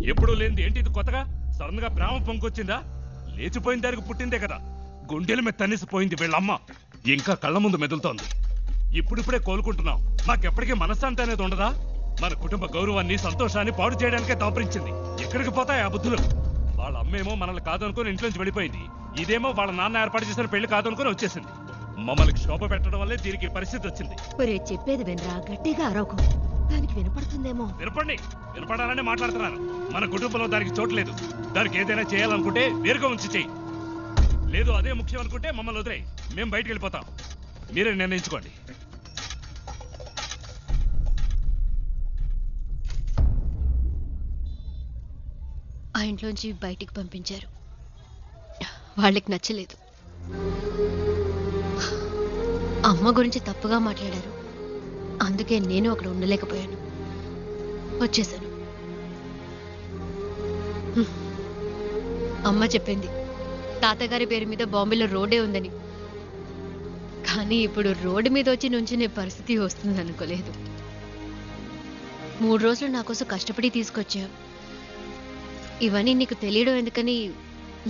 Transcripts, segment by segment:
ఎప్పుడూ లేనిది ఏంటి ఇది కొత్తగా? సడన్ గా ప్రేమ పొంకొచ్చిందా? లేచిపోయిన దానికి పుట్టిందే కదా. గుండెల మీద తన్నిసిపోయింది వీళ్ళమ్మ. ఇంకా కళ్ళ ముందు మెదులుతోంది. ఇప్పుడిప్పుడే కోలుకుంటున్నాం. మాకెప్పటికీ మనశ్శాంతి అనేది ఉండదా? మన కుటుంబ గౌరవాన్ని సంతోషాన్ని పాడు చేయడానికే దాపరించింది. ఎక్కడికి పోతాయి ఆ బుద్ధులు? వాళ్ళ అమ్మేమో మనల్ని కాదనుకుని ఇంట్లోంచి వెళ్ళిపోయింది. ఇదేమో వాళ్ళ నాన్న ఏర్పాటు చేసిన పెళ్లి కాదనుకుని వచ్చేసింది. మమ్మల్ని క్షోభ పెట్టడం వల్లే దీనికి పరిస్థితి వచ్చింది. చెప్పేది వినరా, గట్టిగా అరవకు. దానికి వినపడుతుందేమో. వినపడాలనే మాట్లాడుతున్నాను. మన కుటుంబంలో దానికి చోటు లేదు. దానికి ఏదైనా చేయాలనుకుంటే వేరుగా ఉంచి చెయ్యి. లేదు అదే ముఖ్యం అనుకుంటే మమ్మల్ని వదిలేయి. మేము బయటికి వెళ్ళిపోతాం. మీరే నిర్ణయించుకోండి. ఆ ఇంట్లోంచి బయటికి పంపించారు. వాళ్ళకి నచ్చలేదు. అమ్మ గురించి తప్పుగా మాట్లాడారు. అందుకే నేను అక్కడ ఉండలేకపోయాను, వచ్చేసాను. అమ్మ చెప్పింది తాతగారి పేరు మీద బాంబేలో రోడ్డే ఉందని. కానీ ఇప్పుడు రోడ్డు మీద వచ్చి నుంచునే పరిస్థితి వస్తుంది అనుకోలేదు. 3 రోజులు నా కోసం కష్టపడి తీసుకొచ్చా. ఇవన్నీ నీకు తెలియడం ఎందుకని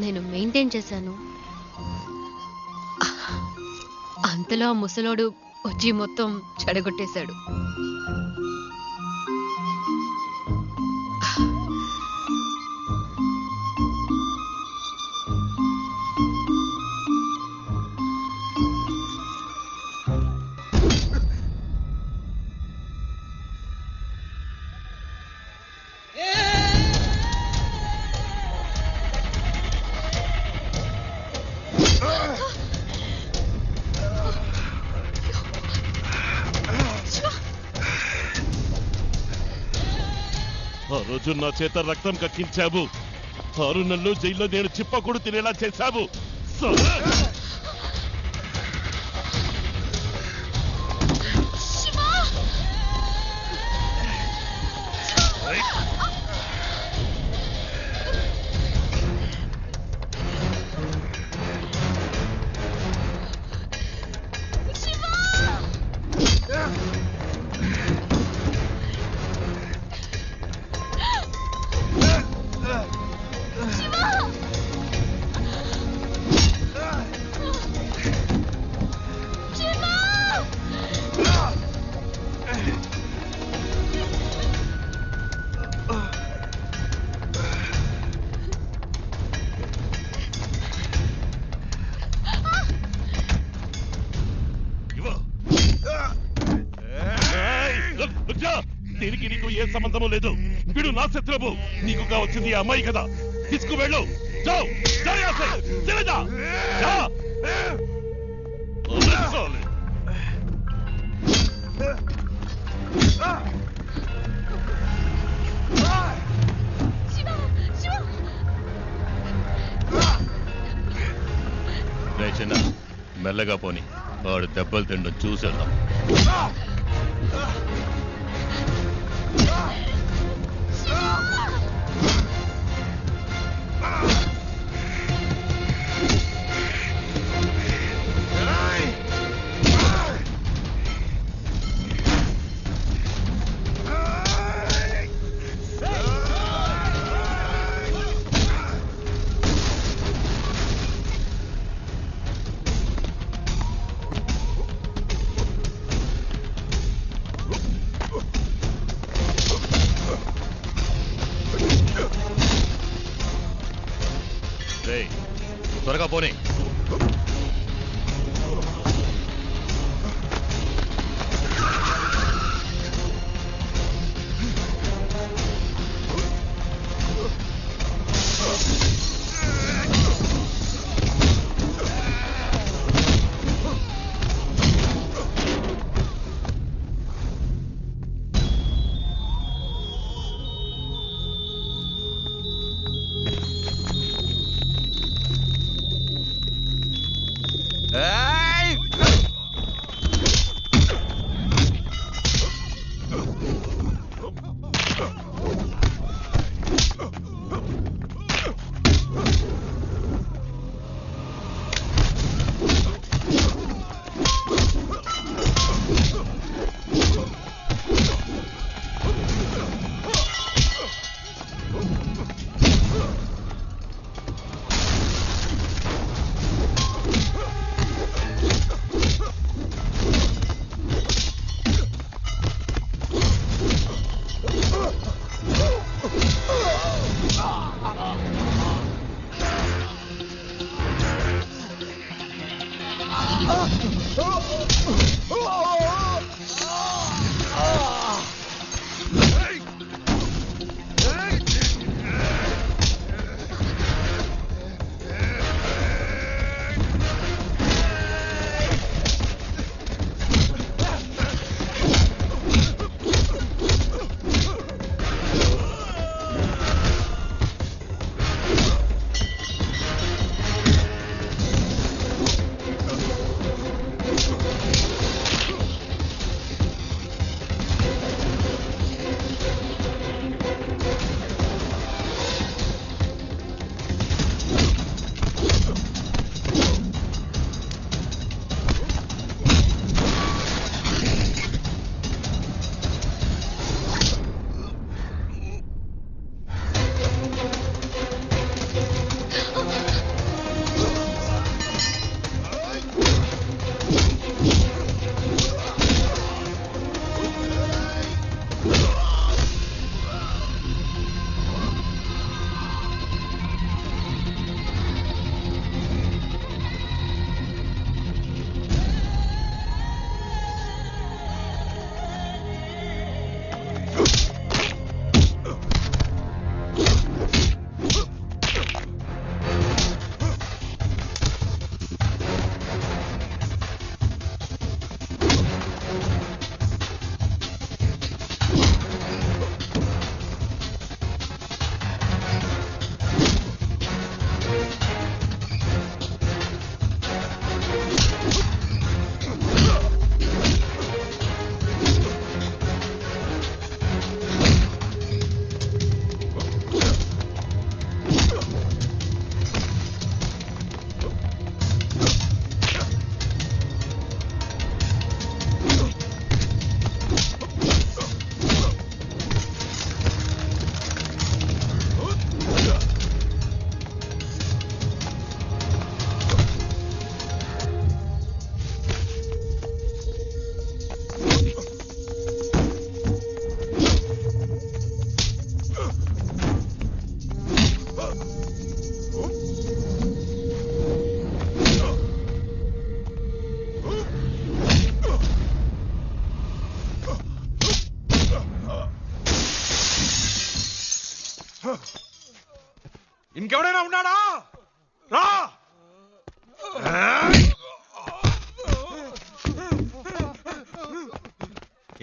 నేను మెయింటైన్ చేశాను. అంతలో ఆ ముసలోడు వచ్చి మొత్తం చెడగొట్టేశాడు. ఆ రోజు నా చేత రక్తం కక్కించావు. 6 నెలలు జైల్లో నేను చిప్పకూడు తినేలా చేశావు. దీనికి నీకు ఏ సంబంధము లేదు. వీడు నా శత్రువు. నీకు కావచ్చింది అమ్మాయి కదా. తీసుకువెళ్ళు. చిన్న మెల్లగా పోని. వాడు దెబ్బలు తిండం చూసేద్దాం. త్వరగా పోనీ. ఇంకెవడైనా ఉన్నాడా? రా.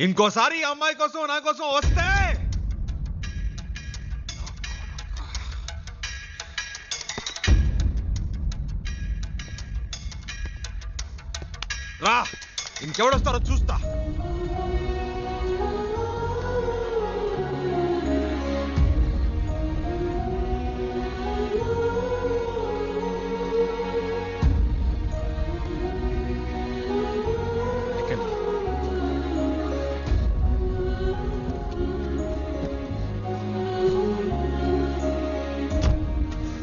ఇంకోసారి ఈ అమ్మాయి కోసం నా కోసం వస్తే రా. ఇంకెవడొస్తారో చూస్తా.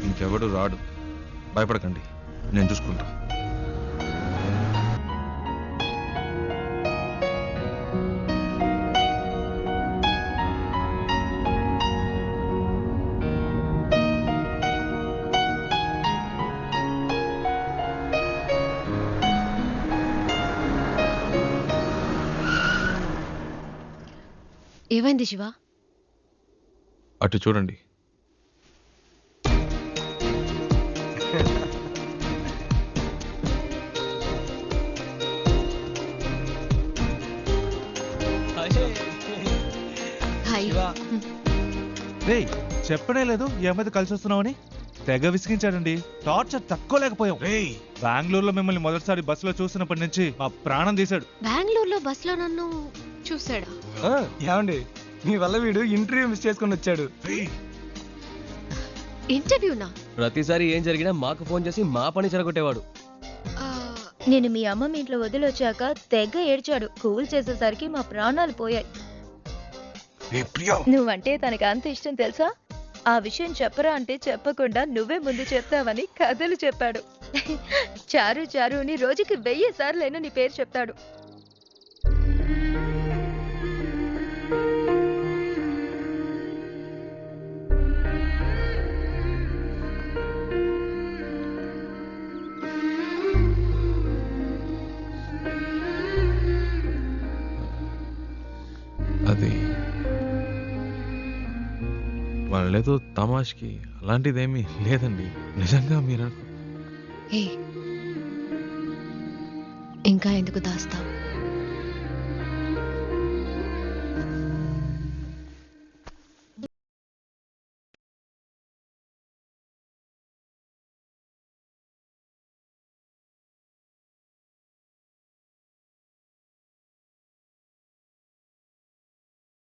ఇంకెవడు రాడు, భయపడకండి, నేను చూసుకుంటా. ఏమైంది శివ? అటు చూడండి. హాయ్. రే చెప్పనే లేదు ఈ అమ్మాయితో కలిసి వస్తున్నామని. తెగ విసిగించాడండి. టార్చర్ తక్కువ లేకపోయాం. బెంగళూరులో మిమ్మల్ని మొదటిసారి బస్సులో చూసినప్పటి నుంచి మా ప్రాణం తీశాడు. బెంగళూరులో బస్సులో నన్ను చూసాడా? ఏమండి, మీ వల్ల వీడు ఇంటర్వ్యూ మిస్ చేసుకుని వచ్చాడు. ఇంటర్వ్యూనా? ప్రతిసారి ఏం జరిగినా మాకు ఫోన్ చేసి మా పని చెడగొట్టేవాడు. నేను మీ అమ్మ మీ ఇంట్లో వదిలొచ్చాక తెగ ఏడ్చాడు. కూల్ చేసేసరికి మా ప్రాణాలు పోయాయి. నువ్వంటే తనకి అంత ఇష్టం తెలుసా? ఆ విషయం చెప్పరా అంటే చెప్పకుండా నువ్వే ముందు చెప్తావని కథలు చెప్పాడు. చారు చారు అని రోజుకి 1000 సార్లైనా నీ పేరు చెప్తాడు. అది వాళ్ళేదో తమాష్కి అలాంటిదేమీ లేదండి. నిజంగా మీరు ఏ ఇంకా ఎందుకు దాస్తావు?